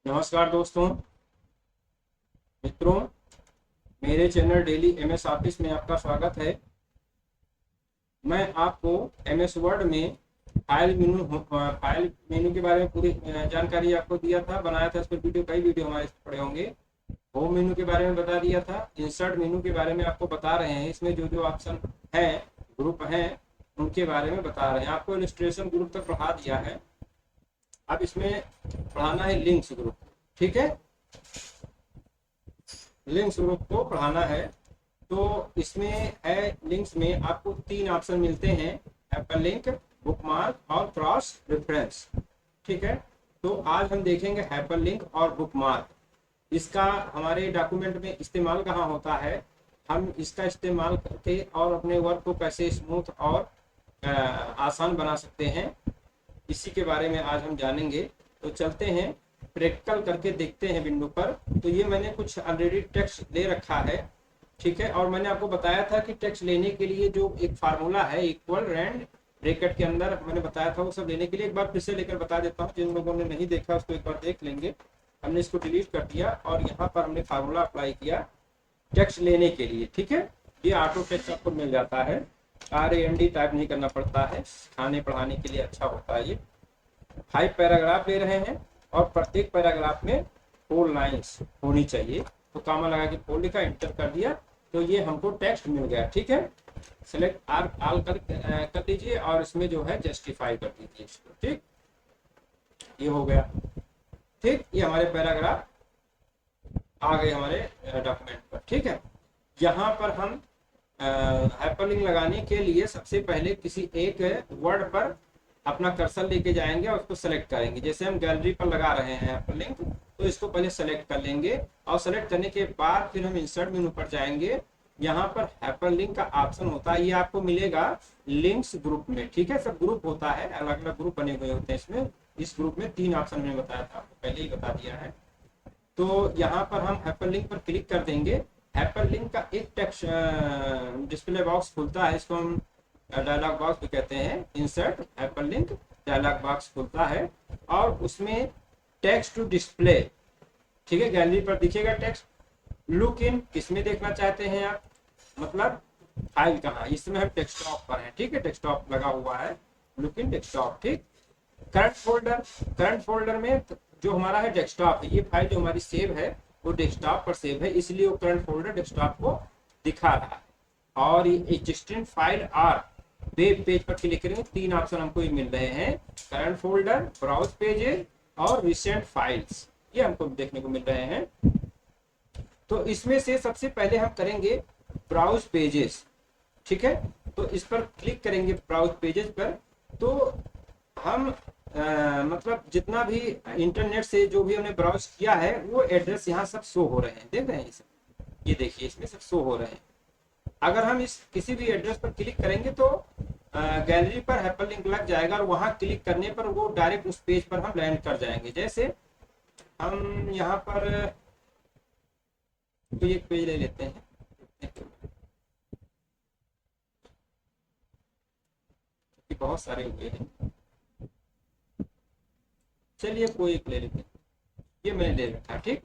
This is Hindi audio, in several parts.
नमस्कार दोस्तों मित्रों, मेरे चैनल डेली एमएस ऑफिस में आपका स्वागत है। मैं आपको एमएस वर्ड में फाइल मेनू के बारे में पूरी जानकारी आपको दिया था, बनाया था। इस पर कई वीडियो हमारे पड़े होंगे। होम मेनू के बारे में बता दिया था। इंसर्ट मेनू के बारे में आपको बता रहे हैं। इसमें जो जो ऑप्शन है, ग्रुप हैं, उनके बारे में बता रहे हैं। आपको इलस्ट्रेशन ग्रुप तक पढ़ा दिया है। अब इसमें पढ़ाना है लिंक्स ग्रुप। ठीक है, लिंक्स ग्रुप को पढ़ाना है। तो इसमें है, लिंक्स में आपको तीन ऑप्शन मिलते हैं: एप्पल लिंक, बुकमार्क और क्रॉस रेफरेंस। ठीक है, तो आज हम देखेंगे एप्पल लिंक और बुकमार्क। इसका हमारे डॉक्यूमेंट में इस्तेमाल कहाँ होता है, हम इसका इस्तेमाल करके और अपने वर्क को कैसे स्मूथ और आसान बना सकते हैं, इसी के बारे में आज हम जानेंगे। तो चलते हैं, प्रैक्टिकल करके देखते हैं विंडो पर। तो ये मैंने कुछ ऑलरेडी टेक्स्ट ले रखा है। ठीक है, और मैंने आपको बताया था कि टेक्स्ट लेने के लिए जो एक फार्मूला है, इक्वल रैंड ब्रैकेट के अंदर मैंने बताया था, वो सब लेने के लिए एक बार फिर से लेकर बता देता हूँ। जिन लोगों ने नहीं देखा उसको एक बार देख लेंगे। हमने इसको डिलीट कर दिया और यहाँ पर हमने फार्मूला अप्लाई किया टेक्स्ट लेने के लिए। ठीक है, ये ऑटो टेक्स्ट आपको मिल जाता है। RAND टाइप नहीं करना पड़ता है, सिखाने पढ़ाने के लिए अच्छा होता है। ये 5 पैराग्राफ ले रहे हैं और प्रत्येक पैराग्राफ में 4 लाइन्स होनी चाहिए। तो कामा लगा के 4 लिखा, इंटर कर दिया, तो ये हमको टेक्स्ट मिल गया। ठीक है, सेलेक्ट आल कर दीजिए और इसमें जो है जस्टिफाई कर दीजिए इसको। ठीक, ये हो गया। ठीक, ये हमारे पैराग्राफ आ गए हमारे डॉक्यूमेंट पर। ठीक है, यहाँ पर हम हाइपरलिंक लगाने के लिए सबसे पहले किसी एक वर्ड पर अपना कर्सर लेके जाएंगे और उसको सेलेक्ट करेंगे। जैसे हम गैलरी पर लगा रहे हैं हाइपरलिंक, तो इसको पहले सेलेक्ट कर लेंगे और सेलेक्ट करने के बाद फिर हम इंसर्ट मेनू पर जाएंगे। यहाँ पर हाइपरलिंक का ऑप्शन होता है, ये आपको मिलेगा लिंक्स ग्रुप में। ठीक है, सब ग्रुप होता है, अलग अलग ग्रुप बने हुए होते हैं इसमें। इस ग्रुप में 3 ऑप्शन मैंने बताया था, आपको पहले ही बता दिया है। तो यहाँ पर हम हाइपरलिंक पर क्लिक कर देंगे। हाइपरलिंक का एक टेक्स्ट डिस्प्ले बॉक्स खुलता है, इसको हम डायलॉग बॉक्स भी कहते हैं। इंसर्ट हाइपरलिंक डायलॉग बॉक्स खुलता है और उसमें टेक्स्ट टू डिस्प्ले, ठीक है, गैलरी पर दिखेगा टेक्स्ट। लुक इन, किसमें देखना चाहते हैं आप, मतलब फाइल कहाँ, इस समय हम डेस्कटॉप पर हैं। ठीक है, डेस्कटॉप लगा हुआ है, लुक इन डेस्कटॉप। ठीक, करंट फोल्डर में जो हमारा है डेस्कटॉप है। ये फाइल जो हमारी सेव है वो डेस्कटॉप पर सेव है, इसलिए वो करंट फोल्डर डेस्कटॉप को दिखा रहा है। और ये एग्जिस्टिंग फाइल और वेब पेज पर क्लिक करेंगे, 3 ऑप्शन हमको ये मिल रहे हैं: करंट फोल्डर, ब्राउज पेजेस और रिसेंट फाइल्स। ये हमको देखने को मिल रहे हैं। तो इसमें से सबसे पहले हम करेंगे ब्राउज पेजेस। ठीक है, तो इस पर क्लिक करेंगे ब्राउज पेजेस पर। तो हम मतलब जितना भी इंटरनेट से जो भी हमने ब्राउज किया है वो एड्रेस यहाँ सब शो हो रहे हैं, देख रहे हैं ये देखिए, इसमें सब शो हो रहे हैं। अगर हम इस किसी भी एड्रेस पर क्लिक करेंगे तो गैलरी पर हाइपरलिंक लग जाएगा और वहां क्लिक करने पर वो डायरेक्ट उस पेज पर हम लैंड कर जाएंगे। जैसे हम यहाँ पर तो एक पेज ले लेते हैं, बहुत सारे हुए हैं। चलिए कोई एक ले लेते हैं, ये मैंने ले रखा। ठीक,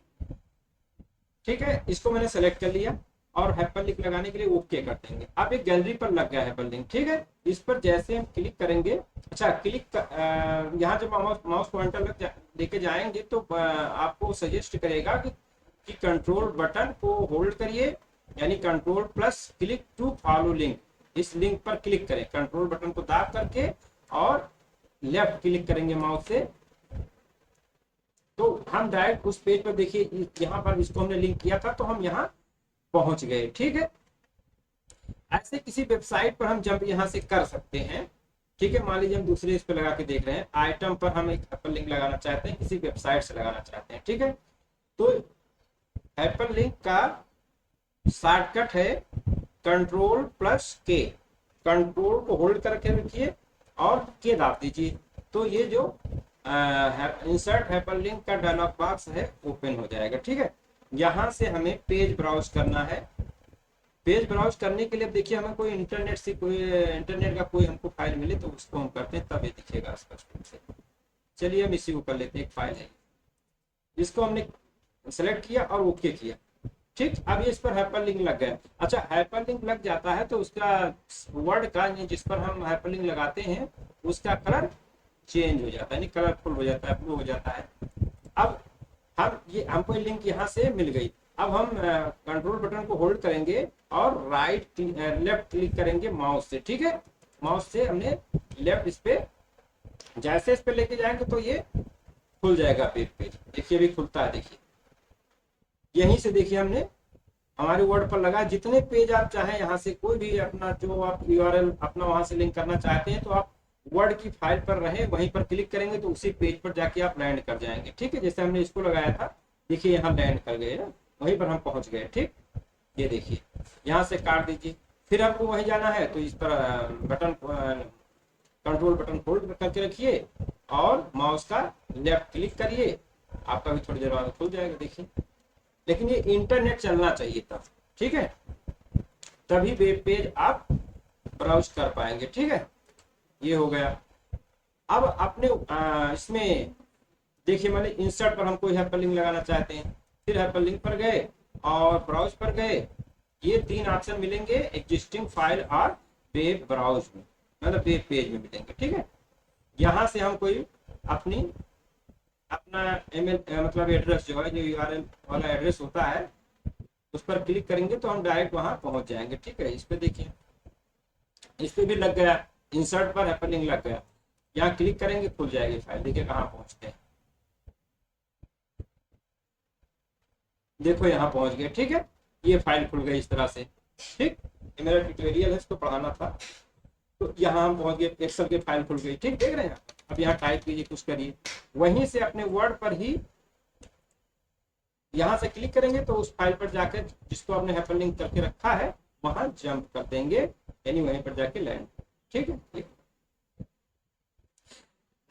ठीक है, इसको मैंने सेलेक्ट कर लिया और हाइपरलिंक लगाने के लिए ओके कर देंगे। अब एक गैलरी पर लग गया हाइपरलिंक। ठीक है, इस पर जैसे हम क्लिक करेंगे, अच्छा यहाँ जब माउस पॉइंटर लेके जाएंगे तो आपको सजेस्ट करेगा कि कंट्रोल बटन को होल्ड करिए, यानी control plus click to follow link. इस लिंक पर क्लिक करें, कंट्रोल बटन को दाब करके और लेफ्ट क्लिक करेंगे माउस से, तो हम डायरेक्ट उस पेज पर, देखिए यहाँ पर इसको हमने लिंक किया था तो हम यहाँ पहुंच गए। ठीक है, ऐसे किसी वेबसाइट पर हम जंप यहाँ से कर सकते हैं। ठीक है, मान लीजिए हम दूसरे इस पे लगा के देख रहे हैं, आइटम पर हम एक हाइपरलिंक लगाना चाहते हैं, किसी वेबसाइट से लगाना चाहते हैं। ठीक है, तो हाइपरलिंक का शॉर्टकट है कंट्रोल प्लस के। कंट्रोल को होल्ड करके रखिए और के दाब दीजिए, तो ये जो इंसर्ट हाइपरलिंक का डायलॉग बॉक्स है ओपन हो जाएगा। ठीक है, यहाँ से हमें पेज ब्राउज करना है। पेज ब्राउज करने के लिए देखिए, हमें कोई इंटरनेट का कोई हमको फाइल मिले तो उसको हम करते हैं, तब ये दिखेगा स्पष्ट रूप से। चलिए हम इसी को कर लेते हैं, एक फाइल है, इसको हमने सेलेक्ट किया और ओके किया। ठीक, अब ये इस पर हाइपरलिंक लग गया। अच्छा, हाइपरलिंक लग जाता है तो उसका वर्ड का जिस पर हम हाइपरलिंक लगाते हैं उसका कलर चेंज हो जाता है, यानी कलरफुल हो जाता है, ब्लू हो जाता है। अब हम ये हमको लिंक यहाँ से मिल गई। अब हम कंट्रोल बटन को होल्ड करेंगे और लेफ्ट क्लिक करेंगे माउस से। ठीक है, माउस से हमने लेफ्ट इस पे, जैसे इस पे लेके जाएंगे तो ये खुल जाएगा पेज। देखिए अभी खुलता है, देखिए यहीं से देखिए हमने हमारे वर्ड पर लगा। जितने पेज आप चाहें यहाँ से कोई भी अपना जो आप यूआरएल अपना वहां से लिंक करना चाहते हैं तो आप वर्ड की फाइल पर रहे वहीं पर क्लिक करेंगे तो उसी पेज पर जाके आप लैंड कर जाएंगे। ठीक है, जैसे हमने इसको लगाया था, देखिए यहाँ लैंड कर गए ना, वहीं पर हम पहुंच गए। ठीक, ये देखिए यहाँ से काट दीजिए। फिर आपको वहीं जाना है तो इस पर बटन कंट्रोल बटन होल्ड करके रखिए और माउस का लेफ्ट क्लिक करिए, आपका भी थोड़ी देर बाद खुल जाएगा। देखिए, लेकिन ये इंटरनेट चलना चाहिए तब। ठीक है, तभी वेब पेज आप ब्राउज कर पाएंगे। ठीक है, ये हो गया। अब अपने इसमें देखिए मैंने इंसर्ट पर हम कोई हाइपरलिंक लगाना चाहते हैं, फिर हाइपरलिंक पर गए और ब्राउज पर गए। ये 3 ऑप्शन मिलेंगे एग्जिस्टिंग फाइल और वेब ब्राउज में, मतलब वेब पेज में मिलेंगे। ठीक है, यहाँ से हम कोई अपना ईमेल मतलब एड्रेस जो है, जो यूआरएल वाला एड्रेस होता है उस पर क्लिक करेंगे तो हम डायरेक्ट वहां पहुंच जाएंगे। ठीक है, इस पे देखिए, इस पे भी लग गया, इंसर्ट पर हाइपरलिंक लग गया। यहाँ क्लिक करेंगे खुल जाएगी फाइल। देखिए कहाँ पहुंचते हैं, देखो यहाँ पहुंच गए। ठीक है, ये फाइल खुल गई इस तरह से। ठीक, ये मेरा ट्यूटोरियल है, इसको पढ़ाना था। तो यहाँ हम पहुंच गए, एक्सेल की फाइल खुल गई। ठीक, देख रहे हैं। अब यहाँ टाइप कीजिए, कुछ करिए, वहीं से अपने वर्ड पर ही यहाँ से क्लिक करेंगे तो उस फाइल पर जाकर जिसको आपने हाइपरलिंक करके रखा है वहां जंप कर देंगे, यानी वहीं पर जाके लैंड। ठीक है,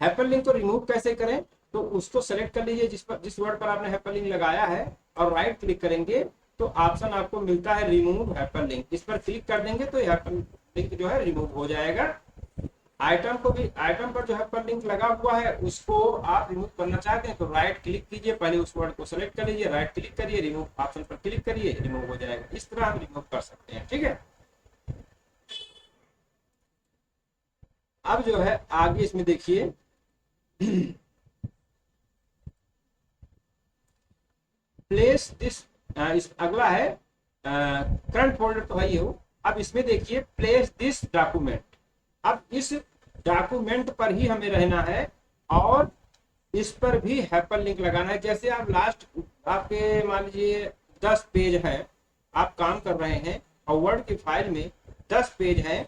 हाइपरलिंक को रिमूव कैसे करें, तो उसको सेलेक्ट कर लीजिए जिस वर्ड पर आपने हाइपरलिंक लगाया है और राइट क्लिक करेंगे तो ऑप्शन आपको मिलता है रिमूव हाइपरलिंक। इस पर क्लिक कर देंगे तो हाइपरलिंक जो है रिमूव हो जाएगा। आइटम पर जो हाइपरलिंक लगा हुआ है उसको आप रिमूव करना चाहते हैं तो राइट क्लिक कीजिए, पहले उस वर्ड को सेलेक्ट कर लीजिए, राइट क्लिक करिए, रिमूव ऑप्शन पर क्लिक करिए, रिमूव हो जाएगा। इस तरह हम रिमूव कर सकते हैं। ठीक है, अब जो है आगे इसमें देखिए प्लेस दिस, अगला है करंट फोल्डर तो है ही हो। अब इसमें देखिए प्लेस दिस डॉक्यूमेंट। अब इस डॉक्यूमेंट पर ही हमें रहना है और इस पर भी हाइपरलिंक लगाना है। जैसे आप लास्ट आपके मान लीजिए 10 पेज है, आप काम कर रहे हैं और वर्ड की फाइल में 10 पेज है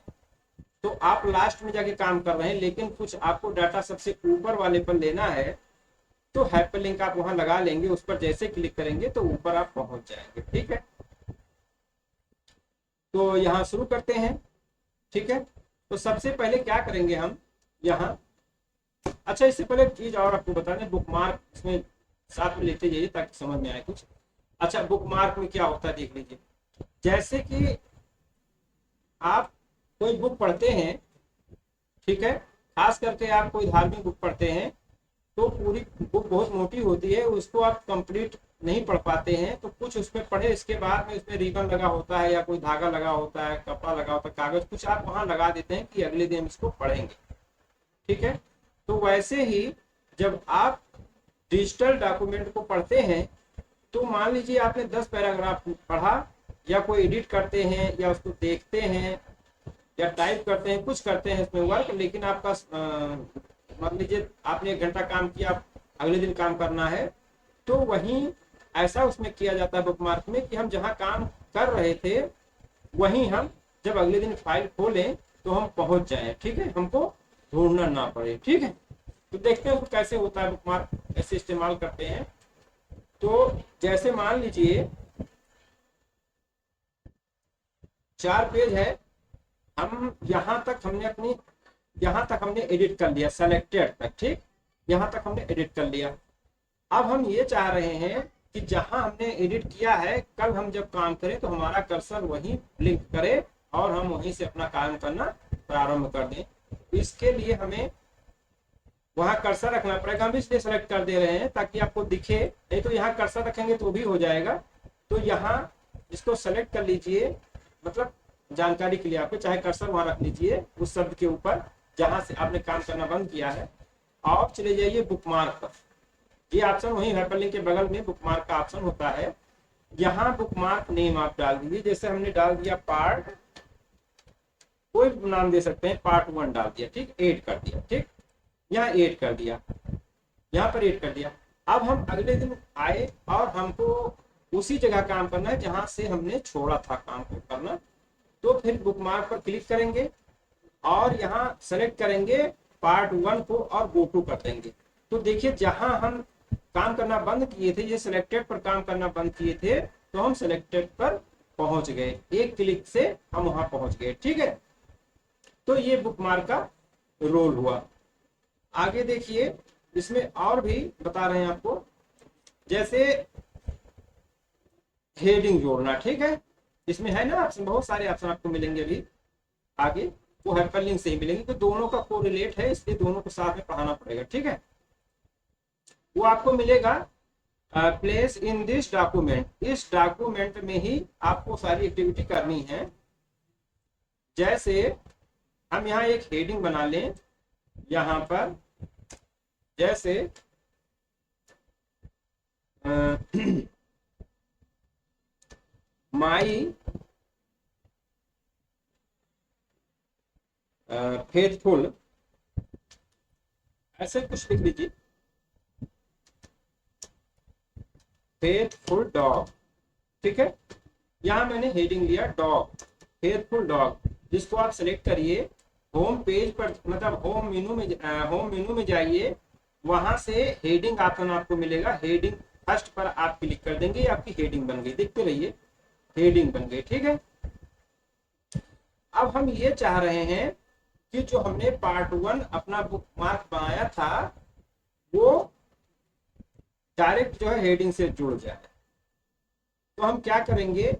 तो आप लास्ट में जाके काम कर रहे हैं, लेकिन कुछ आपको डाटा सबसे ऊपर वाले पर लेना है तो हाइपरलिंक आप वहां लगा लेंगे। उस पर जैसे क्लिक करेंगे तो ऊपर आप पहुंच जाएंगे। ठीक है, तो यहाँ शुरू करते हैं। ठीक है, तो सबसे पहले क्या करेंगे हम यहाँ, अच्छा इससे पहले चीज और आपको बता दें, बुक मार्क इसमें साथ में लेते जाइए ताकि समझ में आए कुछ। अच्छा, बुक मार्क में क्या होता है देख लीजिए। जैसे कि आप कोई बुक पढ़ते हैं, ठीक है, खास करके आप कोई धार्मिक बुक पढ़ते हैं तो पूरी बुक बहुत मोटी होती है, उसको आप कंप्लीट नहीं पढ़ पाते हैं तो कुछ उसमें पढ़े, इसके बाद में उसमें रिबन लगा होता है या कोई धागा लगा होता है, कपड़ा लगा होता है, कागज कुछ आप वहां लगा देते हैं कि अगले दिन इसको पढ़ेंगे। ठीक है, तो वैसे ही जब आप डिजिटल डॉक्यूमेंट को पढ़ते हैं तो मान लीजिए आपने 10 पैराग्राफ पढ़ा या कोई एडिट करते हैं या उसको देखते हैं या टाइप करते हैं, कुछ करते हैं इसमें वर्क, लेकिन आपका मान लीजिए आपने 1 घंटा काम किया, अगले दिन काम करना है तो वहीं ऐसा उसमें किया जाता है बुकमार्क में कि हम जहां काम कर रहे थे वहीं हम जब अगले दिन फाइल खोलें तो हम पहुंच जाएं। ठीक है, हमको ढूंढना ना पड़े। ठीक है, तो देखते हैं कैसे होता है बुकमार्क, कैसे इस्तेमाल करते हैं। तो जैसे मान लीजिए 4 पेज है, हम यहाँ तक हमने एडिट कर लिया, सेलेक्टेड तक। ठीक, यहाँ तक हमने एडिट कर लिया। अब हम ये चाह रहे हैं कि जहां हमने एडिट किया है कल हम जब काम करें तो हमारा कर्सर वहीं ब्लिंक करे और हम वहीं से अपना काम करना प्रारंभ कर दें। इसके लिए हमें वहां कर्सर रखना पड़ेगा, हम इसलिए सेलेक्ट कर दे रहे हैं ताकि आपको दिखे, नहीं तो यहाँ कर्सर रखेंगे तो भी हो जाएगा। तो यहाँ इसको सेलेक्ट कर लीजिए, मतलब जानकारी के लिए आपको, चाहे कर्सर वहां रख लीजिए उस शब्द के ऊपर जहां से आपने काम करना बंद किया है। और चले जाइए बुकमार्क पर, ये ऑप्शन वही हाइपरलिंक के बगल में बुकमार्क का ऑप्शन होता है। यहाँ बुकमार्क नेम आप डाल दीजिए, जैसे हमने डाल दिया पार्ट, कोई नाम दे सकते हैं, पार्ट 1 डाल दिया, ठीक, 8 कर दिया, ठीक, यहाँ 8 कर दिया, यहाँ पर 8 कर दिया। अब हम अगले दिन आए और हमको उसी जगह काम करना है जहां से हमने छोड़ा था काम को करना, तो फिर बुकमार्क पर क्लिक करेंगे और यहाँ सेलेक्ट करेंगे पार्ट 1 को और गो टू कर देंगे। तो देखिए जहां हम काम करना बंद किए थे, ये सिलेक्टेड पर काम करना बंद किए थे, तो हम सिलेक्टेड पर पहुंच गए, एक क्लिक से हम वहां पहुंच गए, ठीक है। तो ये बुकमार्क का रोल हुआ। आगे देखिए, इसमें और भी बता रहे हैं आपको, जैसे हेडिंग जोड़ना, ठीक है, इसमें है ना ऑप्शन, बहुत सारे ऑप्शन आपको मिलेंगे अभी आगे, वो हाइपरलिंक से ही मिलेंगे, तो दोनों का कोरिलेट है, इसलिए दोनों को साथ में पढ़ाना पड़ेगा, ठीक है। वो आपको मिलेगा प्लेस इन दिस डॉक्यूमेंट, इस डॉक्यूमेंट में ही आपको सारी एक्टिविटी करनी है। जैसे हम यहाँ एक हेडिंग बना लें, यहाँ पर जैसे माई फेथफुल, ऐसे कुछ लिख लीजिए, फेथफुल डॉग, ठीक है। यहां मैंने हेडिंग लिया डॉग, फेथफुल डॉग, जिसको आप सेलेक्ट करिए, होम पेज पर, मतलब होम मेनू में जाइए, वहां से हेडिंग ऑप्शन आपको मिलेगा, हेडिंग फर्स्ट पर आप क्लिक कर देंगे, आपकी हेडिंग बन गई, देखते रहिए हेडिंग बन गई, ठीक है। अब हम ये चाह रहे हैं कि जो हमने पार्ट 1 अपना बुकमार्क बनाया था वो डायरेक्ट जो है हेडिंग से जुड़ जाए। तो हम क्या करेंगे,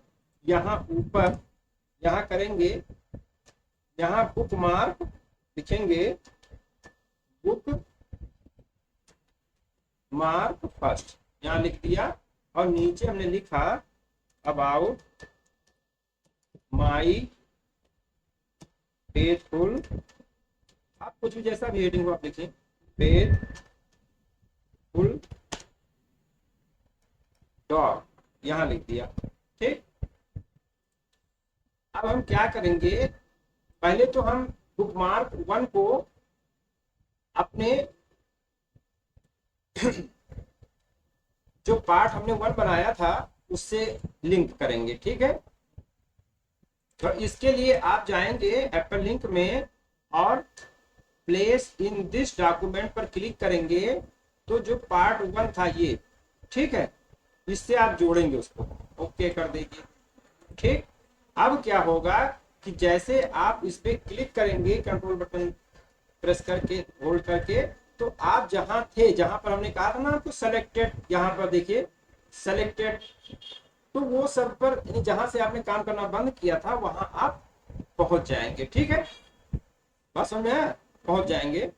यहाँ ऊपर यहाँ करेंगे, यहाँ बुकमार्क लिखेंगे, बुक मार्क फर्स्ट, यहाँ लिख दिया, और नीचे हमने लिखा अबाउट माई फेथफुल, आप कुछ भी जैसा भी हेडिंग हो आप लिखिए, फेथफुल डॉग, यहां लिख दिया, ठीक। अब हम क्या करेंगे, पहले तो हम बुकमार्क 1 को अपने जो पार्ट हमने 1 बनाया था उससे लिंक करेंगे, ठीक है। तो इसके लिए आप जाएंगे हाइपरलिंक में और प्लेस इन दिस डॉक्यूमेंट पर क्लिक करेंगे, तो जो पार्ट 1 था ये, ठीक है, इससे आप जोड़ेंगे उसको, ओके कर देंगे, ठीक। अब क्या होगा कि जैसे आप इस पे क्लिक करेंगे, कंट्रोल बटन प्रेस करके होल्ड करके, तो आप जहां थे, जहां पर हमने कहा था ना आपको सेलेक्टेड, यहाँ पर देखिए सेलेक्टेड, तो वो सब पर जहां से आपने काम करना बंद किया था वहां आप पहुंच जाएंगे, ठीक है, बस समझ में पहुंच जाएंगे।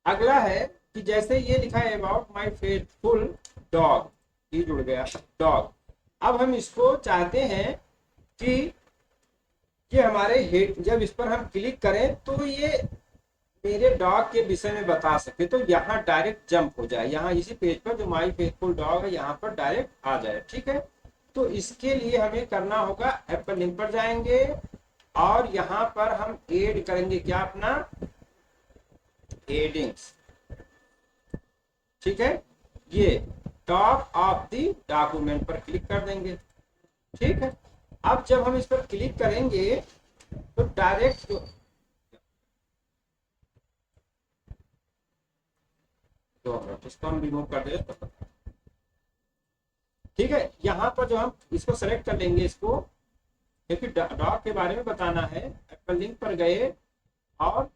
अगला है कि जैसे ये लिखा है अबाउट माय फेथफुल डॉग, ये जुड़ गया डॉग। अब हम इसको चाहते हैं कि ये हमारे हेड, जब इस पर हम क्लिक करें तो ये मेरे डॉग के विषय में बता सके, तो यहाँ डायरेक्ट जंप हो जाए, यहाँ इसी पेज पर जो माई फेथफुल डॉग है यहाँ पर डायरेक्ट आ जाए, ठीक है। तो इसके लिए हमें करना होगा, एप्पल लिंक पर जाएंगे और यहाँ पर हम ऐड करेंगे क्या, अपना हेडिंग्स, ठीक है, ये टॉप ऑफ द डॉक्यूमेंट पर क्लिक कर देंगे, ठीक है। अब जब हम इस पर क्लिक करेंगे तो डायरेक्ट इसको हम रिमूव कर दे, ठीक है। यहाँ पर जो हम इसको सेलेक्ट कर लेंगे, इसको क्योंकि डॉग के बारे में बताना है, एप्पल लिंक पर गए और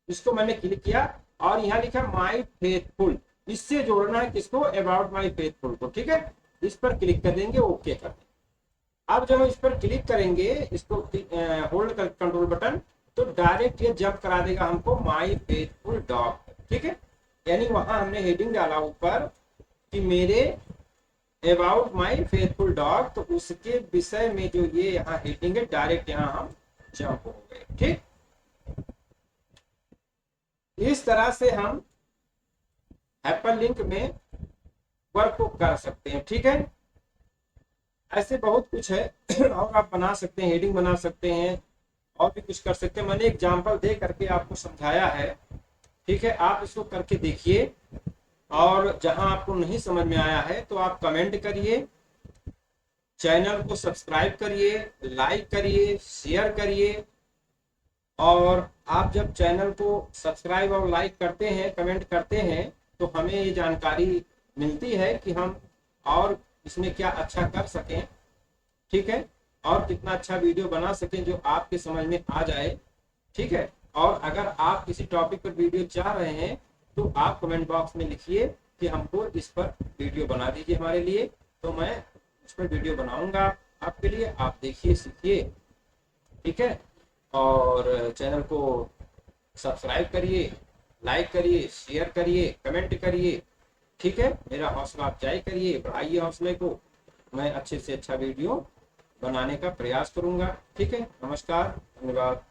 इसको मैंने क्लिक किया और यहाँ लिखा माई फेथफुल, इससे जोड़ना है किसको, अबाउट माई फेथफुल को, ठीक है। इस पर क्लिक कर देंगे, ओके कर देंगे। अब जब हम इस पर क्लिक करेंगे, इसको होल्ड कर कंट्रोल बटन, तो डायरेक्ट ये जंप करा देगा हमको माई फेथफुल डॉग। ठीक है, यानी वहां हमने हेडिंग डाला ऊपर कि मेरे अबाउट माई फेथफुल डॉग, तो उसके विषय में जो ये यहाँ हेडिंग है डायरेक्ट यहाँ हम जंप हो गए। ठीक, इस तरह से हम हाइपरलिंक में वर्क को कर सकते हैं। ठीक है, ऐसे बहुत कुछ है और आप बना सकते हैं, हेडिंग बना सकते हैं और भी कुछ कर सकते हैं। मैंने एग्जांपल दे करके आपको समझाया है। ठीक है, आप इसको करके देखिए और जहां आपको नहीं समझ में आया है तो आप कमेंट करिए, चैनल को सब्सक्राइब करिए, लाइक करिए, शेयर करिए। और आप जब चैनल को सब्सक्राइब और लाइक करते हैं, कमेंट करते हैं, तो हमें ये जानकारी मिलती है कि हम और इसमें क्या अच्छा कर सकें। ठीक है, और कितना अच्छा वीडियो बना सकें जो आपके समझ में आ जाए। ठीक है, और अगर आप किसी टॉपिक पर वीडियो चाह रहे हैं तो आप कमेंट बॉक्स में लिखिए कि हमको इस पर वीडियो बना दीजिए हमारे लिए, तो मैं उस पर वीडियो बनाऊंगा आपके लिए। आप देखिए, सीखिए। ठीक है, और चैनल को सब्सक्राइब करिए, लाइक करिए, शेयर करिए, कमेंट करिए। ठीक है, मेरा हौसला अफजाई करिए, बढ़ाइए हौसले को। मैं अच्छे से अच्छा वीडियो बनाने का प्रयास करूंगा। ठीक है, नमस्कार, धन्यवाद।